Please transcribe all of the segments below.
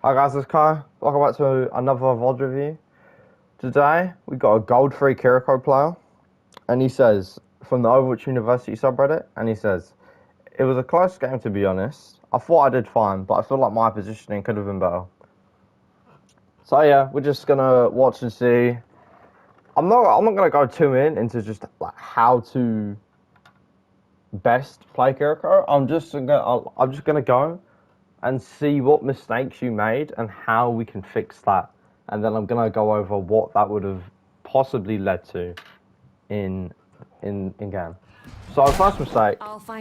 Hi guys, it's Kai. Welcome back to another VOD review. Today, we got a gold 3 Kiriko player, and he says, from the Overwatch University subreddit, and he says, it was a close game to be honest. I thought I did fine, but I feel like my positioning could have been better. So yeah, we're just gonna watch and see. I'm not gonna go too into just like how to best play Kiriko. I'm just gonna go and see what mistakes you made and how we can fix that. And then I'm gonna go over what that would have possibly led to in game. So the first mistake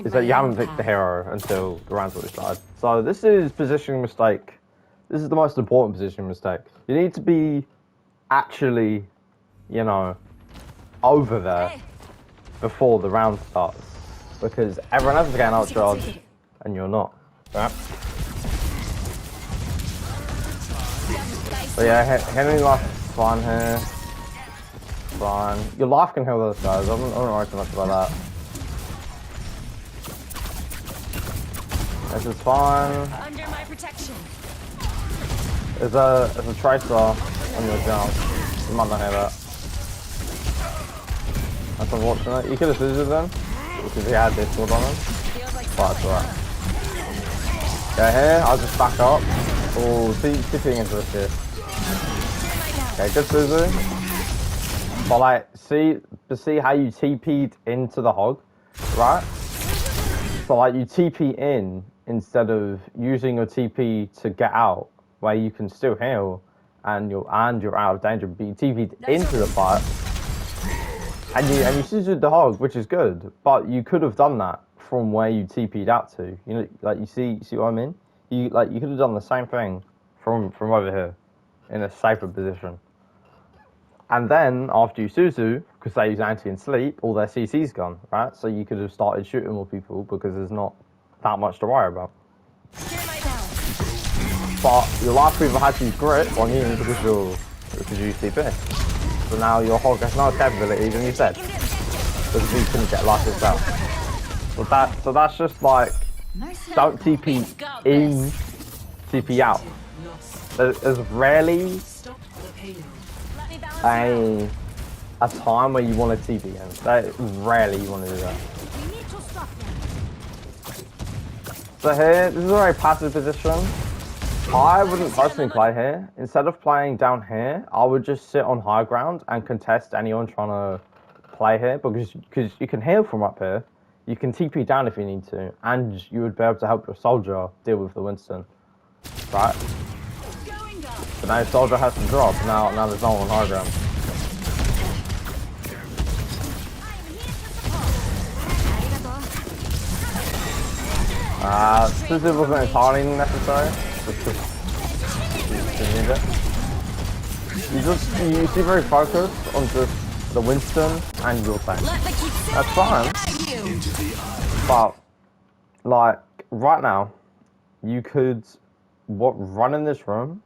is that you haven't picked the hero until the round's already started. So this is positioning mistake. This is the most important positioning mistake. You need to be actually, you know, over there before the round starts, because everyone else is getting outcharged and you're not. Right? But yeah, healing life is fine here. Fine. Your life can heal those guys. I don't worry too much about that. This is fine. Under my protection. There's a tracer on your jump. You might not hear that. That's unfortunate. You could have scissors them because he had this sword on him. But it's alright. Okay, here I'll just back up. Oh, TPing into this shit. Okay, good Suzu. But like, see how you TP'd into the hog, right? So like, you TP in instead of using your TP to get out, where you can still heal and you're out of danger. But you TP'd into the fight, and you Suzu'd the hog, which is good. But you could have done that from where you TP'd out to. You know, like you see what I mean? You could have done the same thing from over here in a safer position. And then after you Suzu, because they use anti and sleep, all their CC's gone, right? So you could have started shooting more people because there's not that much to worry about. But your life creeper had to use grit on you because you TP. So now your hog has no capabilities and you're dead. Because you couldn't get life yourself. So that's just like, don't TP in, TP out. There's rarely a time where you want to TP in. Rarely you want to do that. So here, this is a very passive position. I wouldn't personally play here. Instead of playing down here, I would just sit on high ground and contest anyone trying to play here, because you can heal from up here. You can TP down if you need to, and you would be able to help your soldier deal with the Winston, right? But now your soldier has to drop. Now there's no one on high ground. Since it wasn't entirely necessary, you seem very focused on just the Winston and your tank. That's fine. But like right now, you could run in this room,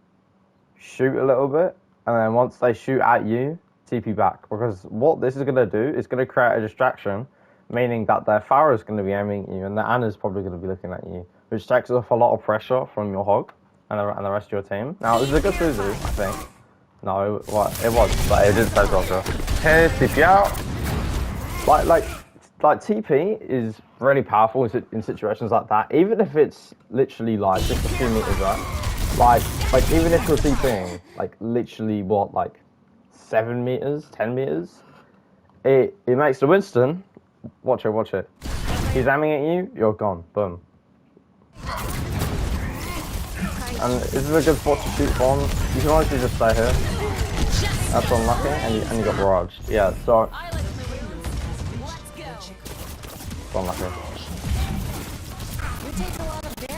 shoot a little bit, and then once they shoot at you, TP back. Because what this is going to do is going to create a distraction, meaning that their Pharah is going to be aiming at you and the Anna's probably going to be looking at you, which takes off a lot of pressure from your hog and the rest of your team. Now, this is a good Suzu, I think. No, it was, but it did take pressure. Here, TP out. Like TP is really powerful in situations like that, even if it's literally like just a few meters, right? Like even if you're TPing, like literally what, like 7 meters, 10 meters, it makes the Winston, watch it. He's aiming at you, you're gone, boom. And this is a good spot to shoot from. You can honestly just stay here. That's unlucky, and you got barraged. Yeah, so unlucky.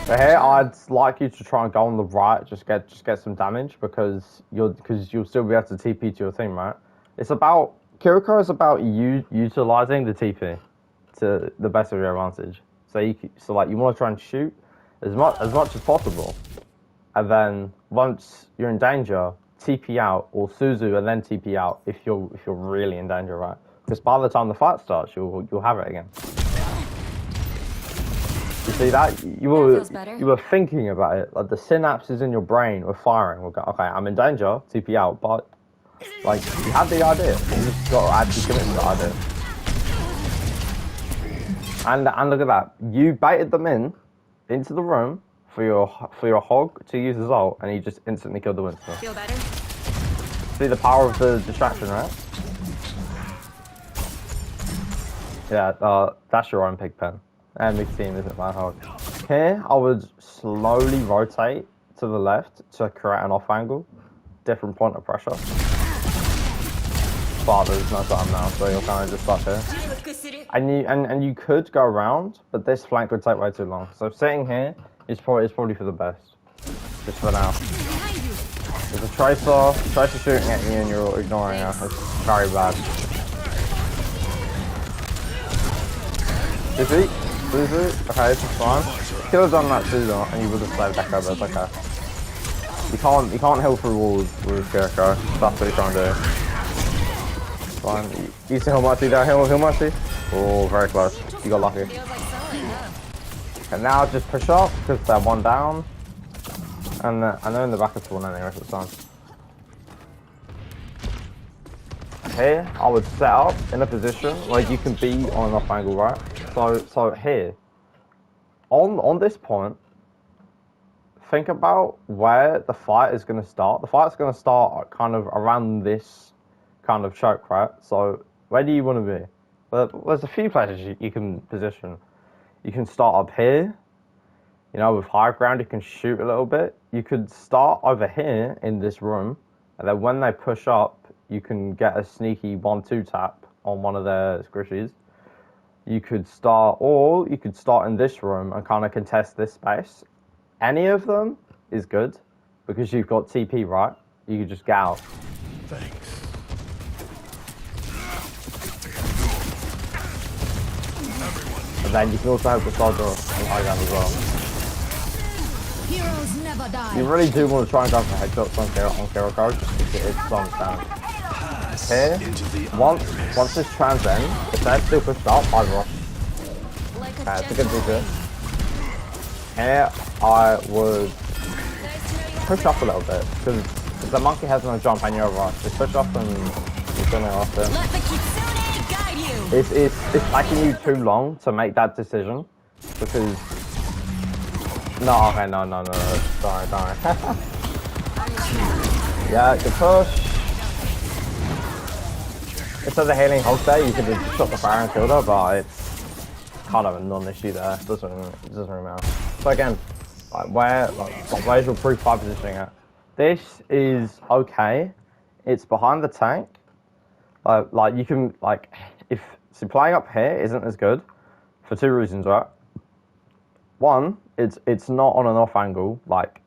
So here, I'd like you to try and go on the right, just get some damage, because you'll still be able to TP to your team, right? Kiriko is about you utilizing the TP to the best of your advantage. So you want to try and shoot as much as possible, and then once you're in danger, TP out or Suzu and then TP out if you're really in danger, right? Because by the time the fight starts, you'll have it again. You see that? You were thinking about it. Like the synapses in your brain were firing. We'll go, okay, I'm in danger, TP out, but like you had the idea. You just got to actually commit to the idea. And look at that. You baited them into the room for your hog to use his ult, and he just instantly killed the Winston. Feel better? See the power of the distraction, right? Yeah, that's your own pig pen. Enemy team isn't my hog. Here, I would slowly rotate to the left to create an off angle. Different point of pressure. But there's no time now, so you're kind of just stuck here. And you could go around, but this flank would take way too long. So sitting here is probably for the best. Just for now. There's a Tracer shooting at you and you're ignoring her. It's very bad. Is he? Okay, this is fine. Could have done that too though, and you would have saved that guy, but it's okay. You can't heal through walls with Kiriko. That's what he's trying to do. Fine. You see how much he down? Heal much? Oh, very close. You got lucky. And now just push up because they're one down. And I know in the back of one anyway, so it's fine. Here, I would set up in a position where you can be on an off angle, right? So here, on this point, think about where the fight is going to start. The fight's going to start kind of around this kind of choke, right? So where do you want to be? Well, there's a few places you can position. You can start up here, you know, with high ground, you can shoot a little bit. You could start over here in this room, and then when they push up, you can get a sneaky 1-2 tap on one of their squishies. You could start in this room and kind of contest this space. Any of them is good because you've got TP, right? You could just get out. Thanks. And then you can also have the soldier on high ground as well. Heroes never die. You really do want to try and go for headshots on Kiriko just because it's so much damage. Here, once this trans ends, if they're still pushed up, I rush. Okay, it's a good vision. Here, I would push up a little bit, because if the monkey has no jump and you're right, just push up and you're going to off them. It's taking you too long to make that decision, because... No, okay, no. Sorry. Yeah, good push. If there's a healing host there, you could just shot the fire and killed her, but it's kind of a non-issue there. It doesn't really matter. So again, where's your proof fight positioning at? This is okay. It's behind the tank. Like you can playing up here isn't as good for two reasons, right? One, it's not on an off angle like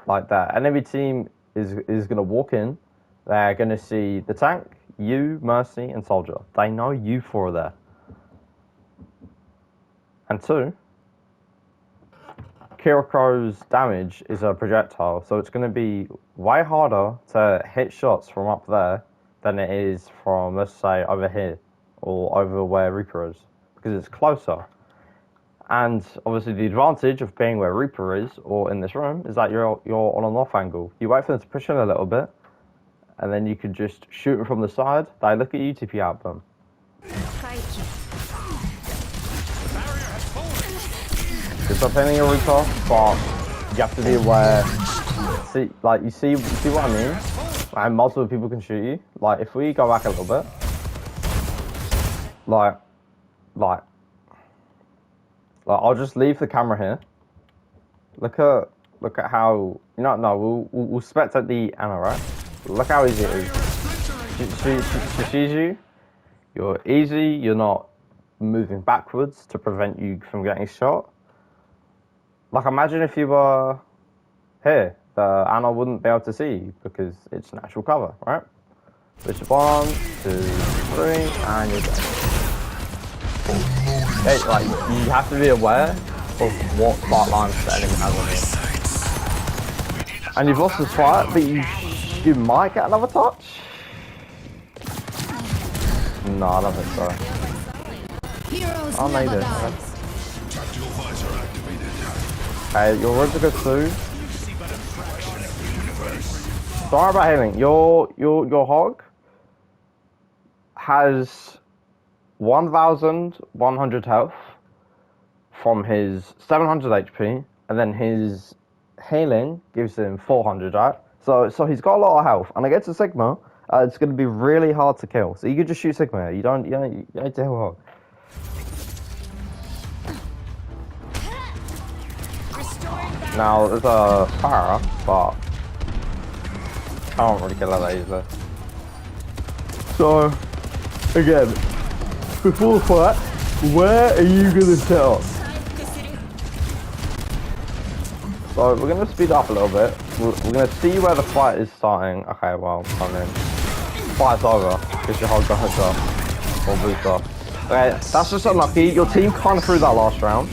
that. Enemy team is gonna walk in. They're gonna see the tank, you, Mercy, and Soldier. They know you four are there. And two, Kiriko's damage is a projectile, so it's going to be way harder to hit shots from up there than it is from, let's say, over here or over where Reaper is, because it's closer. And obviously the advantage of being where Reaper is, or in this room, is that you're on an off angle. You wait for them to push in a little bit, and then you can just shoot them from the side. They look at you, TP out them. It's not pinning a Reaper, but you have to be aware. See, you see what I mean? And multiple people can shoot you. Like, if we go back a little bit, I'll just leave the camera here. Look at how, we'll spectate the Anna, right? Look how easy it is. She sees you. You're easy. You're not moving backwards to prevent you from getting shot. Like, imagine if you were here. The Anna wouldn't be able to see you because it's natural cover, right? Push 1, 2, 3, and you're dead. You have to be aware of what start lines the enemy has on you. And you've lost this fight, but you might get another touch? No, I don't think so. Oh, no, you didn't. Okay, your roads are good too. Don't worry about healing. Your hog has 1,100 health from his 700 HP, and then his healing gives him 400, right? So he's got a lot of health, and against a Sigma, it's going to be really hard to kill. So you could just shoot Sigma. You don't need to heal hog. Now there's a fire, but I don't really kill that easily. So again, before the fight, where are you gonna set up? So we're gonna speed up a little bit. We're gonna see where the fight is starting. Okay, well, I'm in. Fight's over because your hog got hooked up or boost off. Okay, that's just unlucky. Your team kind of threw that last round,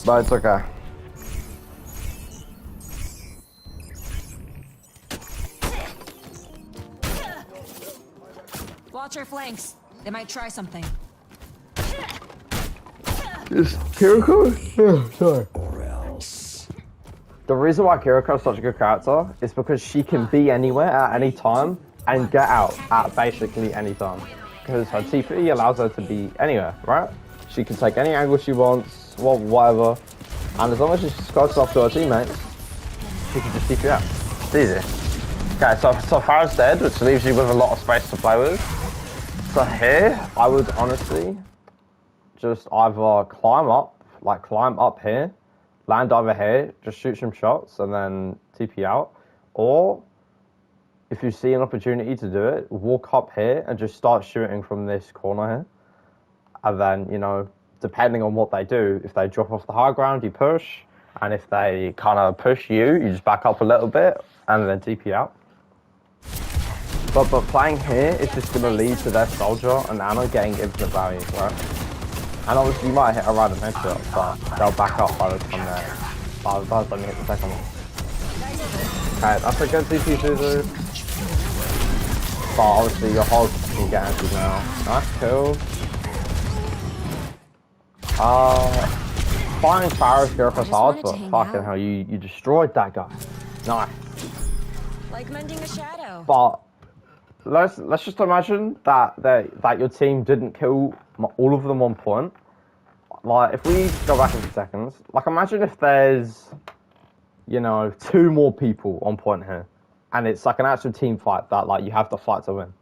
but it's okay. Watch our flanks. They might try something. Is Kiriko? Yeah, sorry. The reason why Kiriko is such a good character is because she can be anywhere at any time and get out at basically any time. Because her TP allows her to be anywhere, right? She can take any angle she wants, whatever. And as long as she just goes off to her teammates, she can just TP out. It's easy. Okay, so Farah's dead, which leaves you with a lot of space to play with. So here, I would honestly just either climb up here, land over here, just shoot some shots, and then TP out. Or, if you see an opportunity to do it, walk up here and just start shooting from this corner here. And then, you know, depending on what they do, if they drop off the high ground, you push. And if they kind of push you, you just back up a little bit and then TP out. But playing here is just going to lead to their soldier and Anna getting infinite value, right? And obviously you might hit a random headshot, but they'll back up by the time by the time you hit the second one. Okay, that's a good CP Suzu. But obviously your hog can get empty now. Nice kill. Finding Farah's Kiriko's hard, but fucking hell, you destroyed that guy. Nice. Like mending a shadow. But let's just imagine that your team didn't kill all of them on point. Like, if we go back in 2 seconds, like, imagine if there's, you know, 2 more people on point here, and it's like an actual team fight that, like, you have to fight to win.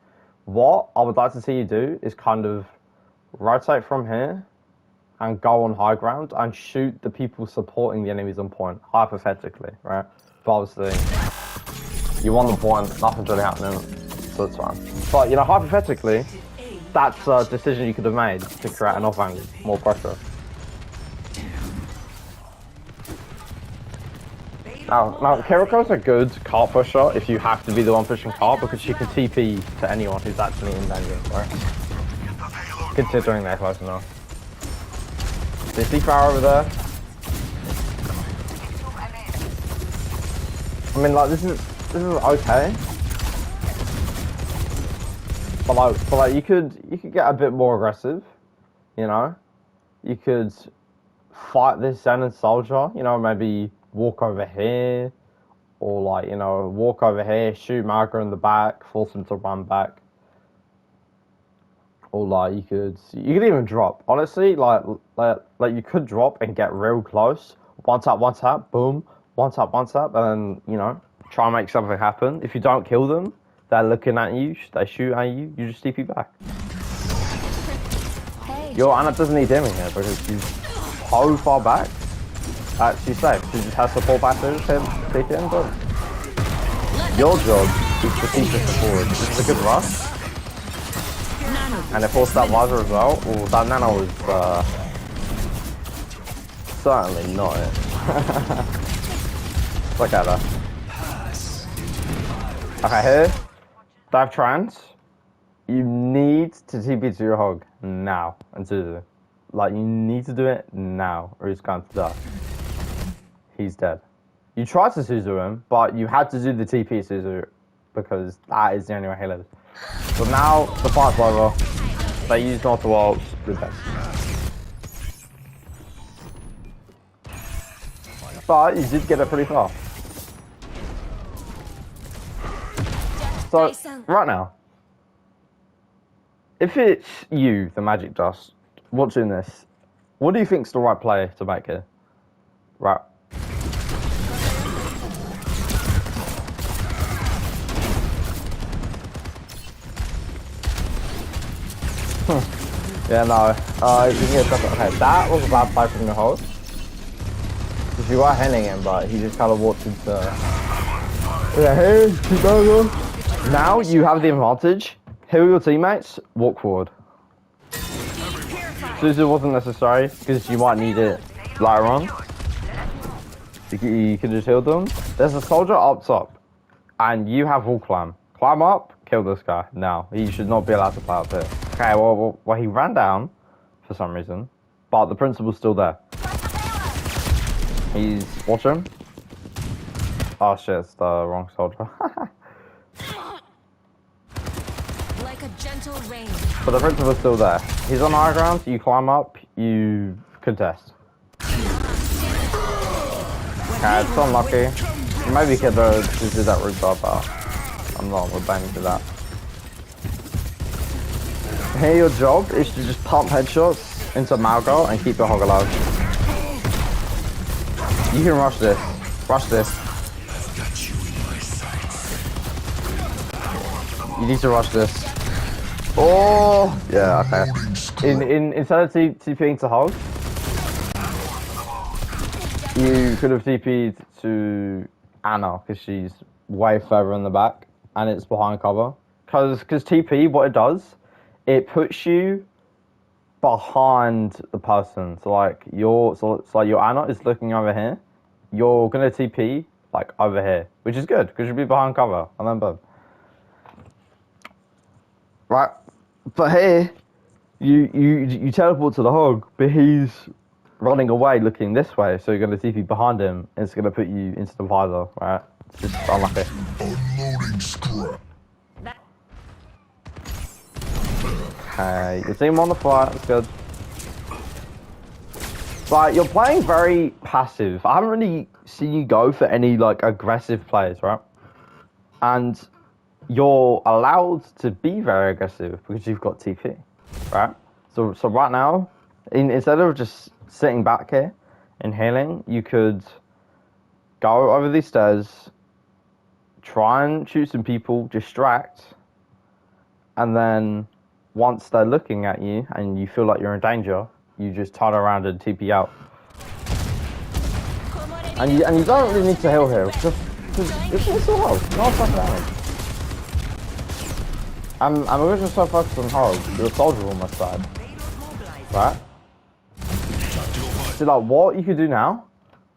What I would like to see you do is kind of rotate from here and go on high ground and shoot the people supporting the enemies on point, hypothetically, right? But obviously, you want the point, nothing's really happening, so it's fine. But, you know, hypothetically, that's a decision you could have made to create an off angle, more pressure. Now Kiriko's a good cart pusher if you have to be the one pushing cart, because she can TP to anyone who's actually in danger, right? Considering they're close enough. Do you see Farah over there? I mean, like, this is okay. But like you could get a bit more aggressive, you know? You could fight this Zen soldier, you know, maybe walk over here, or like, you know, walk over here, shoot Margaret in the back, force him to run back. Or like you could even drop. Honestly, like you could drop and get real close. One tap, boom, one tap, and then, you know, try and make something happen. If you don't kill them, they're looking at you, they shoot at you, you just TP back. Hey, Your Anna doesn't need aiming here because she's so far back. She's safe. She just has support passage, him, take it in, boom. Your job is to keep this forward. This is a good rush. And it forced that visor as well. Oh, that nano was certainly not it. Look at that. Okay, here. Dive trans. You need to TP to your hog now and Suzu. Like, you need to do it now or he's going to die. He's dead. You tried to Suzu him, but you had to do the TP Suzu because that is the only way he lives. So now the fight's over. They use not the walls. Good best. but you did get it pretty far. So, right now, if it's you, the Magic Dust, watching this, what do you think's the right play to make here? Right. Yeah, no. You can get stuff. Okay, that was a bad play from the host. Because you are hitting him, but he just kind of walked into. Yeah, hey, keep going. Now you have the advantage. Heal your teammates, walk forward. Suzu wasn't necessary because you might need it later on. You can just heal them. There's a soldier up top, and you have wall climb. Climb up, kill this guy. Now he should not be allowed to play up here. Okay, well, he ran down for some reason, but the principal's still there. He's watching. Oh shit, it's the wrong soldier. Like a gentle rain. But the principal's still there. He's on high ground, you climb up, you contest. Okay, it's unlucky. Maybe you could just do that rooftop, but I'm not banning to that. Here, your job is to just pump headshots into Malgo and keep the hog alive. You can rush this. Rush this. You need to rush this. Oh! Yeah, okay. Instead of TPing to hog, you could have TP'd to Anna, because she's way further in the back, and it's behind cover. Because TP, what it does, it puts you behind the person. So like your Anna is looking over here. You're gonna TP like over here, which is good because you'll be behind cover, and then boom. Right, but here you teleport to the hog, but he's running away looking this way, so you're gonna TP behind him, and it's gonna put you into the visor. Right, it's just unlucky. Unloading scrap. Okay, your team on the flight, that's good. But you're playing very passive. I haven't really seen you go for any like aggressive plays, right? And you're allowed to be very aggressive because you've got TP, right? So right now, instead of just sitting back here and healing, you could go over these stairs, try and shoot some people, distract, and then once they're looking at you and you feel like you're in danger, you just turn around and TP out. And you don't really need to heal here, because it's so hard. No fucking damage. I'm originally so focused on hog, you're a soldier on my side. Right? So like what you could do now,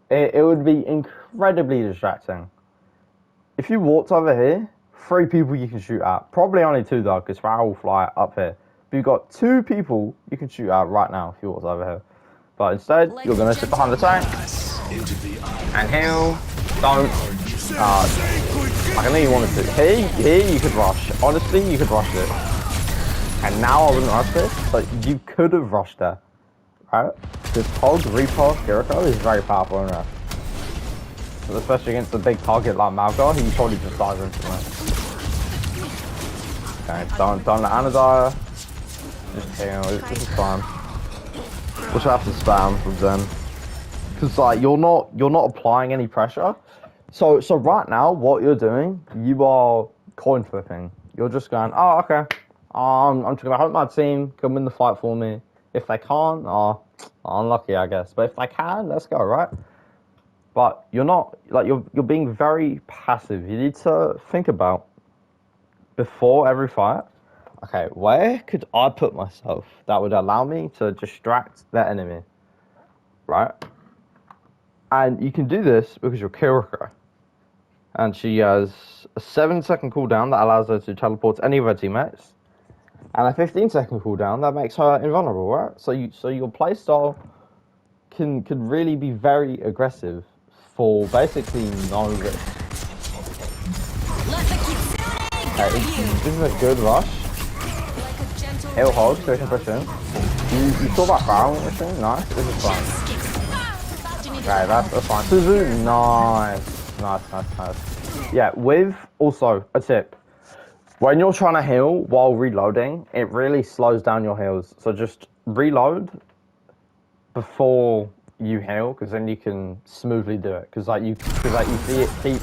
it would be incredibly distracting. If you walked over here, 3 people you can shoot at. Probably only 2 though, because Farrell will fly up here. But you've got 2 people you can shoot at right now if you walked over here. But instead, you're going to sit behind the tank and heal. Don't. I know you wanted to. Here you could rush. Honestly, you could rush this. And now I wouldn't rush this, but you could have rushed there. Right? Because Hog, Reaper, Kiriko is very powerful in there. Especially against a big target like Malgar, he probably just dies instantly. Okay, don't let Anna die. Just heal, this is fine. We'll just have to spam from Zen. Because like you're not applying any pressure. So right now what you're doing, you are coin flipping. You're just going, oh okay. I'm just gonna hope my team can win the fight for me. If they can't, unlucky I guess. But if they can, let's go, right? But you're not, like, you're being very passive. You need to think about, before every fight, okay, where could I put myself that would allow me to distract their enemy, right? And you can do this because you're Kiriko. And she has a 7-second cooldown that allows her to teleport to any of her teammates, and a 15-second cooldown that makes her invulnerable, right? So your playstyle can really be very aggressive for basically no risk. Okay, this is a good rush. He'll hold so he can push in. You saw that barrel machine? Nice, this is fine. Okay, that's fine. Suzu, nice. Yeah, with also a tip. When you're trying to heal while reloading, it really slows down your heals. So just reload before you heal, because then you can smoothly do it. Because you see it keep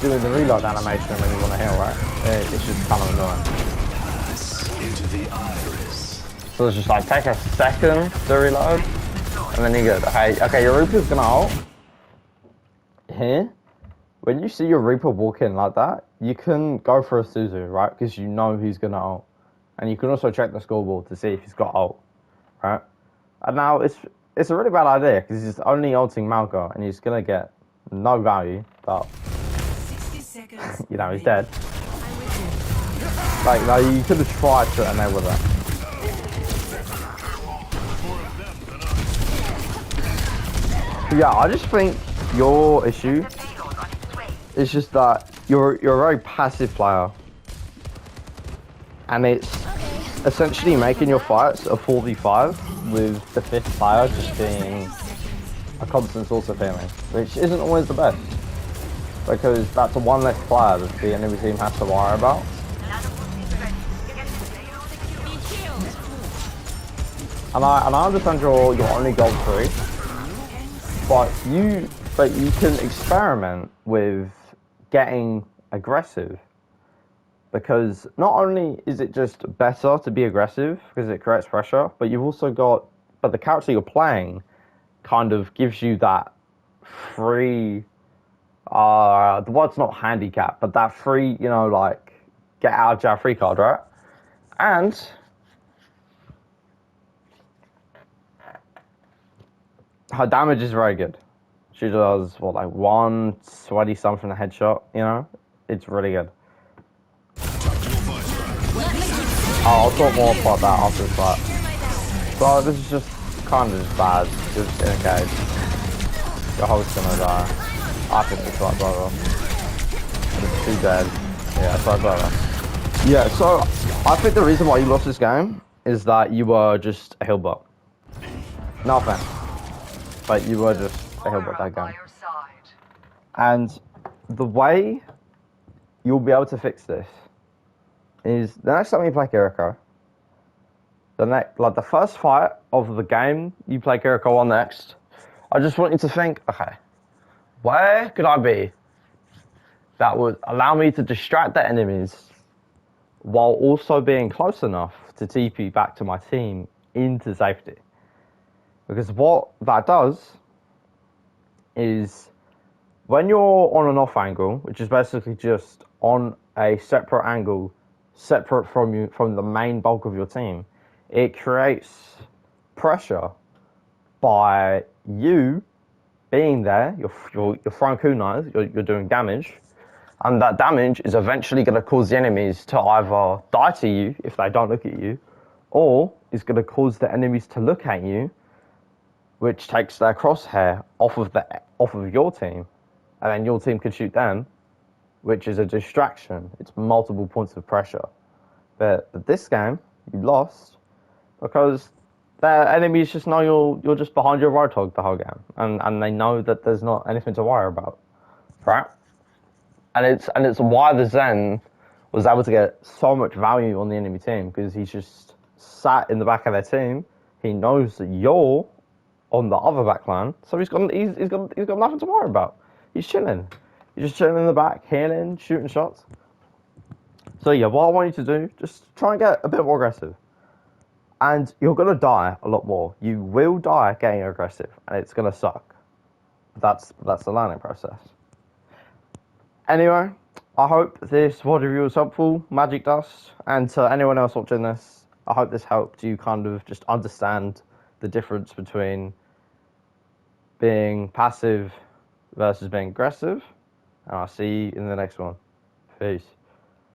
doing the reload animation when you want to heal, right? It's just kind of annoying. Into the iris. So it's just like take a second to reload, and then you're good. Okay, your Reaper's gonna ult. Here, when you see your Reaper walk in like that, you can go for a Suzu, right? Because you know he's gonna ult. And you can also check the scoreboard to see if he's got ult, right? And now it's a really bad idea because he's only ulting Malco and he's gonna get no value, but 60 seconds. you know, he's dead. Like you could have tried to enable that. But yeah, I just think your issue is just that you're a very passive player. And it's essentially making your fights a 4v5 with the 5th player just being a constant source of healing, which isn't always the best, because that's a one less player that the enemy team has to worry about. And I understand you're only gold 3, but you can experiment with getting aggressive. Because not only is it just better to be aggressive because it creates pressure, but you've also but the character you're playing kind of gives you that free, the word's not handicap, but that free, like, get out of jail free card, right? And her damage is very good. She does, like 120 something a headshot, It's really good. I'll talk more about that after this fight. So this is just kind of just bad. Just in a cage. Your host's gonna die. I think it's right, brother. It's too dead. Yeah, it's right, brother. Yeah, so I think the reason why you lost this game is that you were just a heal bot. No offense. But you were just a heal bot that game. And the way you'll be able to fix this is the next time you play Kiriko, the first fight of the game you play Kiriko on next, I just want you to think, okay, where could I be that would allow me to distract the enemies while also being close enough to TP back to my team into safety? Because what that does is when you're on an off angle, which is basically just on a separate angle, separate from the main bulk of your team, it creates pressure by you being there. You're throwing kunais, you're doing damage, and that damage is eventually going to cause the enemies to either die to you if they don't look at you, or is going to cause the enemies to look at you, which takes their crosshair off of your team, and then your team can shoot them, which is a distraction. It's multiple points of pressure. But this game, you lost because the enemies just know you're just behind your Roadhog the whole game, and they know that there's not anything to worry about, right? And it's why the Zen was able to get so much value on the enemy team, because he's just sat in the back of their team. He knows that you're on the other backline, so he's got nothing to worry about. He's chilling. He's just chilling in the back, healing, shooting shots. So yeah, what I want you to do, just try and get a bit more aggressive. And you're going to die a lot more. You will die getting aggressive, and it's going to suck. That's the learning process. Anyway, I hope this VOD review was helpful, Magic Dust, and to anyone else watching this, I hope this helped you kind of just understand the difference between being passive versus being aggressive. And I'll see you in the next one. Peace.